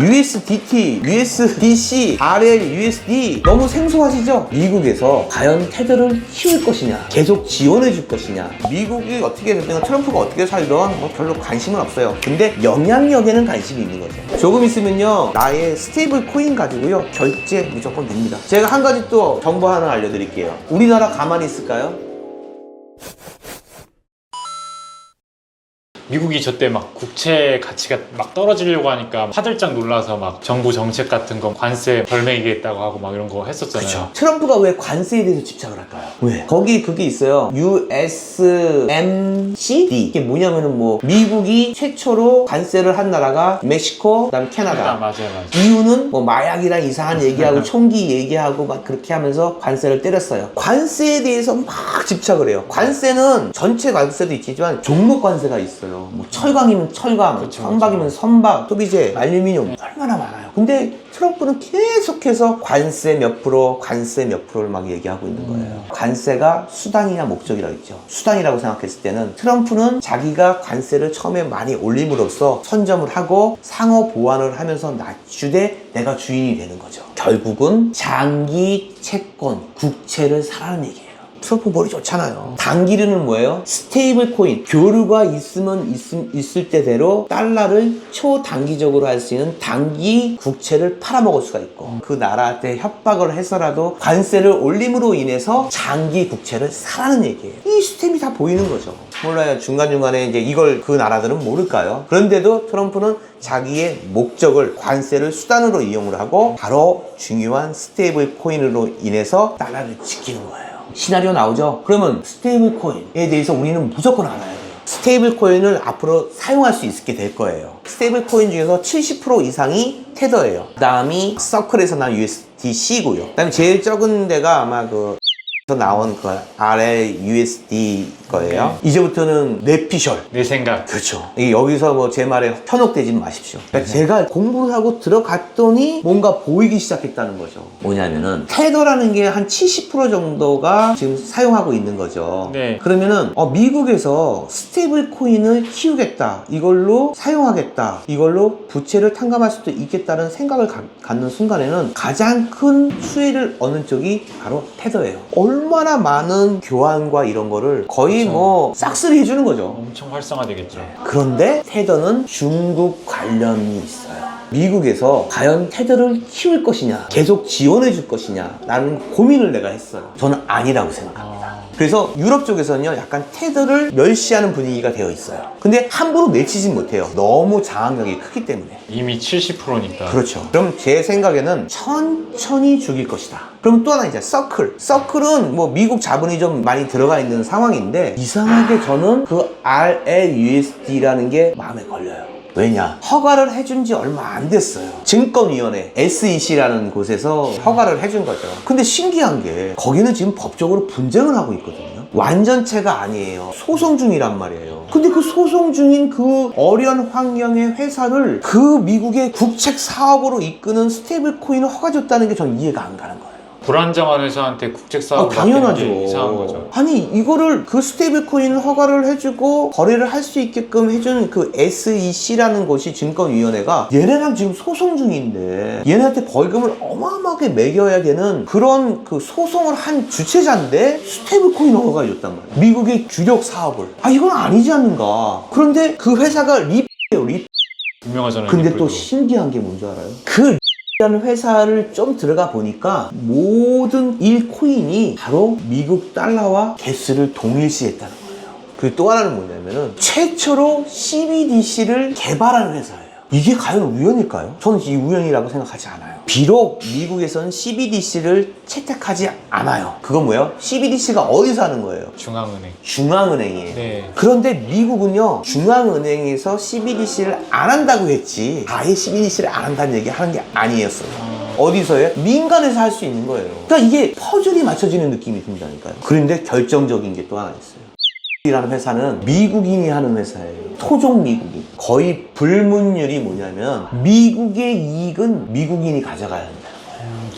USDT, USDC, RL, USD 너무 생소하시죠? 미국에서 과연 테더를 키울 것이냐, 계속 지원해 줄 것이냐, 미국이 어떻게 되든 트럼프가 어떻게 살든 뭐 별로 관심은 없어요. 근데 영향력에는 관심이 있는 거죠. 조금 있으면요, 나의 스테이블 코인 가지고요 결제 무조건 됩니다. 제가 한 가지 또 정보 하나 알려드릴게요. 우리나라 가만히 있을까요? 미국이 저때 막 국채 가치가 막 떨어지려고 하니까 화들짝 놀라서 막 정부 정책 같은 거 관세 벌 매기겠다고 하고 막 이런 거 했었잖아요. 그쵸. 트럼프가 왜 관세에 대해서 집착을 할까요? 왜? 거기 그게 있어요. USMCD. 이게 뭐냐면은 뭐 미국이 최초로 관세를 한 나라가 멕시코, 그다음 캐나다. 맞아요. 이유는 뭐 마약이랑 이상한 얘기하고 총기 얘기하고 막 그렇게 하면서 관세를 때렸어요. 관세에 대해서 막 집착을 해요. 관세는 전체 관세도 있지만 종목 관세가 있어요. 뭐 철강이면 철강, 그쵸, 선박이면 선박, 소비재, 알루미늄 얼마나 많아요. 근데 트럼프는 계속해서 관세 몇 프로, 관세 몇 프로를 막 얘기하고 있는 거예요. 관세가 수단이냐 목적이라고 있죠. 수단이라고 생각했을 때는 트럼프는 자기가 관세를 처음에 많이 올림으로써 선점을 하고 상호 보완을 하면서 낮추되 내가 주인이 되는 거죠. 결국은 장기 채권, 국채를 사라는 얘기예요. 트럼프 머리 좋잖아요. 단기류는 뭐예요? 스테이블 코인. 교류가 있을 때대로 달러를 초단기적으로 할 수 있는 단기 국채를 팔아먹을 수가 있고, 그 나라한테 협박을 해서라도 관세를 올림으로 인해서 장기 국채를 사라는 얘기예요. 이 시스템이 다 보이는 거죠. 몰라요. 중간중간에 이제 이걸 그 나라들은 모를까요? 그런데도 트럼프는 자기의 목적을, 관세를 수단으로 이용을 하고 바로 중요한 스테이블 코인으로 인해서 달러를 지키는 거예요. 시나리오 나오죠? 그러면 스테이블 코인에 대해서 우리는 무조건 알아야 돼요. 스테이블 코인을 앞으로 사용할 수 있게 될 거예요. 스테이블 코인 중에서 70% 이상이 테더예요. 그 다음이 서클에서 난 USDC고요. 그 다음에 제일 적은 데가 아마 그 나온 그 RL USD 거예요. 이제부터는 뇌피셜. 내 생각. 그렇죠. 여기서 뭐 제 말에 현혹되지 마십시오. 그러니까 제가 공부를 하고 들어갔더니 뭔가 보이기 시작했다는 거죠. 뭐냐면은 테더라는 게 한 70% 정도가 지금 사용하고 있는 거죠. 네. 그러면은 미국에서 스테이블 코인을 키우겠다, 이걸로 사용하겠다, 이걸로 부채를 탕감할 수도 있겠다는 생각을 갖는 순간에는 가장 큰 수혜를 얻는 쪽이 바로 테더예요. 얼마나 많은 교환과 이런 거를 거의 뭐 싹쓸이 해주는 거죠. 엄청 활성화되겠죠. 그런데 테더는 중국 관련이 있어요. 미국에서 과연 테더를 키울 것이냐, 계속 지원해 줄 것이냐 라는 고민을 내가 했어요. 저는 아니라고 생각합니다. 그래서 유럽 쪽에서는요, 약간 테더를 멸시하는 분위기가 되어 있어요. 근데 함부로 내치진 못해요. 너무 장악력이 크기 때문에. 이미 70%니까. 그렇죠. 그럼 제 생각에는 천천히 죽일 것이다. 그럼 또 하나 이제 서클. 서클은 뭐 미국 자본이 좀 많이 들어가 있는 상황인데, 이상하게 저는 그 RLUSD라는 게 마음에 걸려요. 왜냐? 허가를 해준 지 얼마 안 됐어요. 증권위원회 SEC라는 곳에서 허가를 해준 거죠. 근데 신기한 게 거기는 지금 법적으로 분쟁을 하고 있거든요. 완전체가 아니에요. 소송 중이란 말이에요. 근데 그 소송 중인 그 어려운 환경의 회사를 그 미국의 국책 사업으로 이끄는 스테이블 코인을 허가 줬다는 게 전 이해가 안 가는 거예요. 불안정한 회사한테 국책 사업을 당연하죠. 맡기는 게 이상한 거죠. 아니, 이거를 그 스테이블 코인을 허가를 해주고 거래를 할 수 있게끔 해준 그 SEC라는 곳이 증권위원회가 얘네랑 지금 소송 중인데 얘네한테 벌금을 어마어마하게 매겨야 되는 그런 그 소송을 한 주체자인데 스테이블 코인 허가가 줬단 말이에요. 미국의 주력 사업을. 이건 아니지 않는가. 그런데 그 회사가 립이에요. 유명하잖아요. 근데 또 리플도. 신기한 게 뭔지 알아요? 그 라는 회사를 좀 들어가 보니까 모든 1코인이 바로 미국 달러와 개수를 동일시했다는 거예요. 그리고 또 하나는 뭐냐면은 최초로 CBDC를 개발한 회사예요. 이게 과연 우연일까요? 저는 이 우연이라고 생각하지 않아요. 비록 미국에서는 CBDC를 채택하지 않아요. 그건 뭐예요? CBDC가 어디서 하는 거예요? 중앙은행. 중앙은행이에요. 네. 그런데 미국은요, 중앙은행에서 CBDC를 안 한다고 했지 아예 CBDC를 안 한다는 얘기 하는 게 아니었어요. 어디서요? 민간에서 할 수 있는 거예요. 그러니까 이게 퍼즐이 맞춰지는 느낌이 든다니까요. 그런데 결정적인 게 또 하나 있어요. 이라는 회사는 미국인이 하는 회사예요. 토종 미국인. 거의 불문율이 뭐냐면 미국의 이익은 미국인이 가져가야 한다.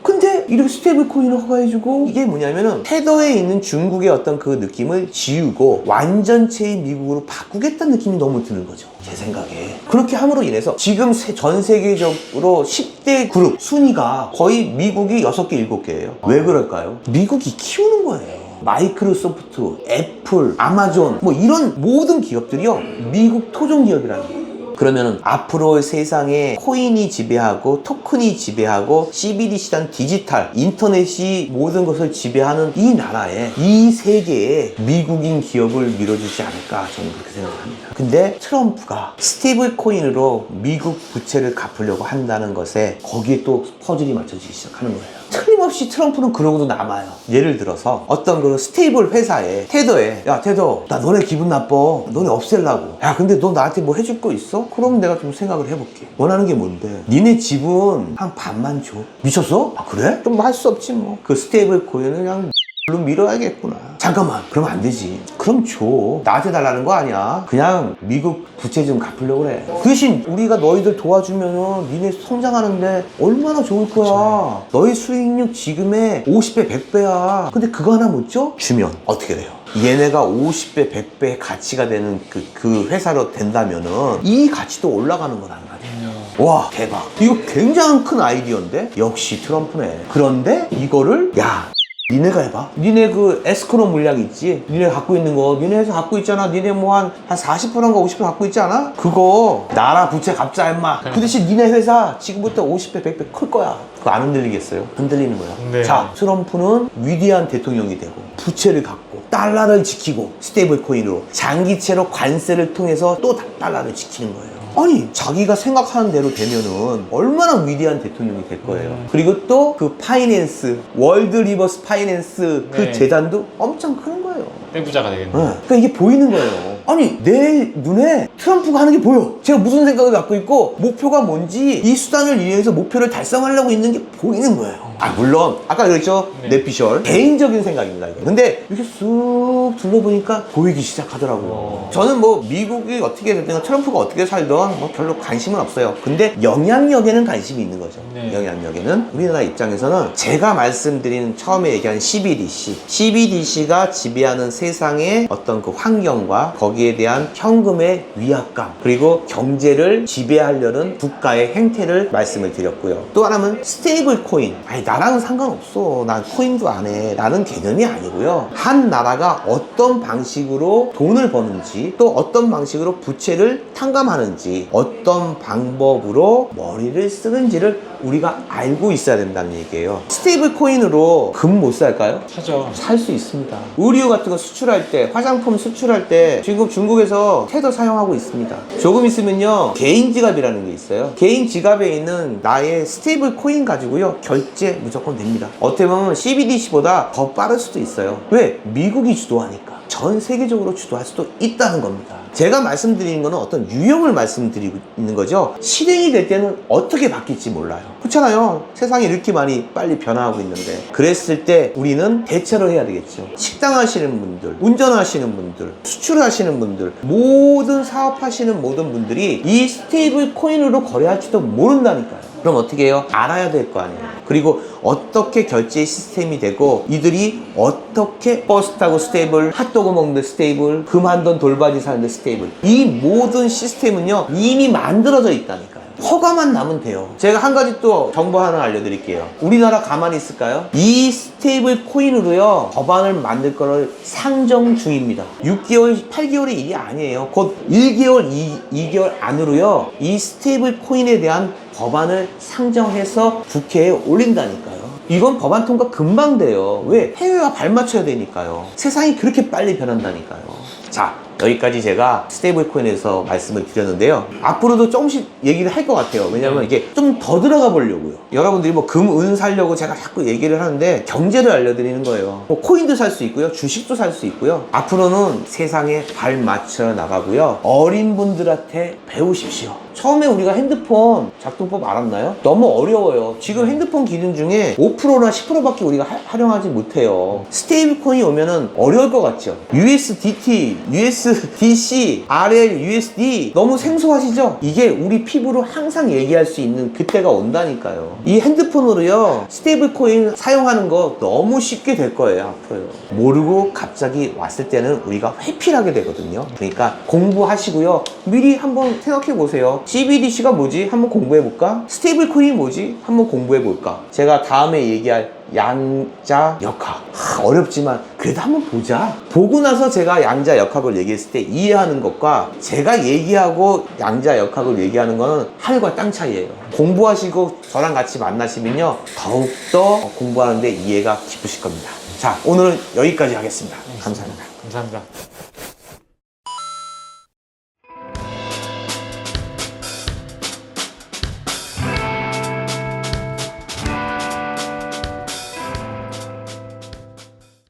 근데 이렇게 스테이블 코인을 허가해주고 이게 뭐냐면은 테더에 있는 중국의 어떤 그 느낌을 지우고 완전체의 미국으로 바꾸겠다는 느낌이 너무 드는 거죠. 제 생각에. 그렇게 함으로 인해서 지금 전 세계적으로 10대 그룹 순위가 거의 미국이 6개, 7개예요. 왜 그럴까요? 미국이 키우는 거예요. 마이크로소프트, 애플, 아마존 뭐 이런 모든 기업들이요 미국 토종 기업이라는 거예요. 그러면은 앞으로 세상에 코인이 지배하고 토큰이 지배하고 CBDC란 디지털 인터넷이 모든 것을 지배하는 이 나라에 이 세계에 미국인 기업을 밀어주지 않을까 저는 그렇게 생각합니다. 근데 트럼프가 스테이블 코인으로 미국 부채를 갚으려고 한다는 것에 거기에 또 퍼즐이 맞춰지기 시작하는 거예요. 틀림없이 트럼프는 그러고도 남아요. 예를 들어서 어떤 그 스테이블 회사에 테더에 야 테더 나 너네 기분 나빠 너네 없앨라고 야 근데 너 나한테 뭐 해줄 거 있어? 그럼 내가 좀 생각을 해볼게. 원하는 게 뭔데? 니네 지분 한 반만 줘. 미쳤어? 아 그래? 좀 할 수 없지 뭐. 그 스테이블 코인을 그냥 물론 밀어야겠구나. 잠깐만 그러면 안 되지. 그럼 줘. 나한테 달라는 거 아니야. 그냥 미국 부채 좀 갚으려고 그래. 그 대신 우리가 너희들 도와주면은 니네 성장하는데 얼마나 좋을 거야. 너희 수익률 지금의 50배 100배야 근데 그거 하나 못 줘? 주면 어떻게 돼요? 얘네가 50배 100배의 가치가 되는 그 회사로 된다면은 이 가치도 올라가는 거란 말이에요. 와 대박. 이거 굉장히 큰 아이디어인데 역시 트럼프네. 그런데 이거를 야 니네가 해봐. 니네 그 에스크로 물량 있지? 니네 갖고 있는 거 니네 회사 갖고 있잖아. 니네 뭐 한 40%인가 50% 갖고 있지 않아? 그거 나라 부채 갚자 임마. 그 대신 니네 회사 지금부터 50배 100배 클 거야. 그거 안 흔들리겠어요? 흔들리는 거야. 네. 자 트럼프는 위대한 대통령이 되고 부채를 갚고 달러를 지키고 스테이블 코인으로 장기채로 관세를 통해서 또 달러를 지키는 거예요. 아니 자기가 생각하는 대로 되면은 얼마나 위대한 대통령이 될 거예요. 그리고 또 그 파이낸스 월드 리버스 파이낸스 그 네. 재단도 엄청 큰 거예요. 떼부자가 되겠네. 그러니까 이게 보이는 거예요. 아니 내 눈에 트럼프가 하는 게 보여. 제가 무슨 생각을 갖고 있고 목표가 뭔지 이 수단을 이용해서 목표를 달성하려고 있는 게 보이는 거예요. 아 물론 아까 그랬죠. 네. 내피셜 개인적인 생각입니다 이거. 근데 이렇게 쑥 둘러보니까 보이기 시작하더라고요. 저는 뭐 미국이 어떻게 됐든 트럼프가 어떻게 살든 뭐 별로 관심은 없어요. 근데 영향력에는 관심이 있는 거죠. 네. 영향력에는 우리나라 입장에서는 제가 말씀드린 처음에 얘기한 CBDC가 지배하는 세상의 어떤 그 환경과 거기에 대한 현금의 위압감 그리고 경제를 지배하려는 국가의 행태를 말씀을 드렸고요. 또 하나는 스테이블 코인. 아니 나랑은 상관없어. 난 코인도 안 해. 라는 개념이 아니고요. 한 나라가 어떤 방식으로 돈을 버는지 또 어떤 방식으로 부채를 탕감하는지 어떤 방법으로 머리를 쓰는지를 우리가 알고 있어야 된다는 얘기예요. 스테이블 코인으로 금 못 살까요? 사죠. 살 수 있습니다. 의류 같은 거 수출할 때, 화장품 수출할 때 지금 중국에서 테더 사용하고 있습니다. 조금 있으면요 개인 지갑이라는 게 있어요. 개인 지갑에 있는 나의 스테이블 코인 가지고요 결제 무조건 됩니다. 어떻게 보면 CBDC보다 더 빠를 수도 있어요. 왜? 미국이 주도하니까. 전 세계적으로 주도할 수도 있다는 겁니다. 제가 말씀드리는 거는 어떤 유형을 말씀드리고 있는 거죠. 실행이 될 때는 어떻게 바뀔지 몰라요. 그렇잖아요. 세상이 이렇게 많이 빨리 변화하고 있는데 그랬을 때 우리는 대처를 해야 되겠죠. 식당 하시는 분들, 운전하시는 분들, 수출하시는 분들, 모든 사업하시는 모든 분들이 이 스테이블 코인으로 거래할지도 모른다니까요. 그럼 어떻게 해요? 알아야 될 거 아니에요. 그리고 어떻게 결제 시스템이 되고 이들이 어떻게 버스 타고 스테이블, 핫도그 먹는데 스테이블, 금 한 돈 돌바지 사는데 스테이블, 이 모든 시스템은요 이미 만들어져 있다니까요. 허가만 나면 돼요. 제가 한 가지 또 정보 하나 알려드릴게요. 우리나라 가만히 있을까요? 이 스테이블 코인으로요 법안을 만들 거를 상정 중입니다. 6개월, 8개월의 일이 아니에요. 곧 1개월, 2개월 안으로요 이 스테이블 코인에 대한 법안을 상정해서 국회에 올린다니까요. 이건 법안 통과 금방 돼요. 왜? 해외와 발맞춰야 되니까요. 세상이 그렇게 빨리 변한다니까요. 자, 여기까지 제가 스테이블 코인에서 말씀을 드렸는데요. 앞으로도 조금씩 얘기를 할 것 같아요. 왜냐면 이게 좀 더 들어가 보려고요. 여러분들이 뭐 금, 은 사려고 제가 자꾸 얘기를 하는데 경제를 알려드리는 거예요. 뭐 코인도 살 수 있고요. 주식도 살 수 있고요. 앞으로는 세상에 발맞춰 나가고요. 어린 분들한테 배우십시오. 처음에 우리가 핸드폰 작동법 알았나요? 너무 어려워요. 지금 핸드폰 기준 중에 5%나 10%밖에 우리가 활용하지 못해요. 스테이블 코인이 오면은 어려울 것 같죠? USDT, US US, DC, RL, USD 너무 생소하시죠? 이게 우리 피부로 항상 얘기할 수 있는 그때가 온다니까요. 이 핸드폰으로요 스테이블 코인 사용하는 거 너무 쉽게 될 거예요 앞으로요. 모르고 갑자기 왔을 때는 우리가 회피하게 되거든요. 그러니까 공부하시고요 미리 한번 생각해 보세요. CBDC가 뭐지? 한번 공부해 볼까? 스테이블 코인이 뭐지? 한번 공부해 볼까? 제가 다음에 얘기할 양자 역학 어렵지만 그래도 한번 보자. 보고 나서 제가 양자 역학을 얘기했을 때 이해하는 것과 제가 얘기하고 양자 역학을 얘기하는 거는 하늘과 땅 차이예요. 공부하시고 저랑 같이 만나시면요 더욱더 공부하는데 이해가 깊으실 겁니다. 자, 오늘은 여기까지 하겠습니다. 감사합니다. 감사합니다.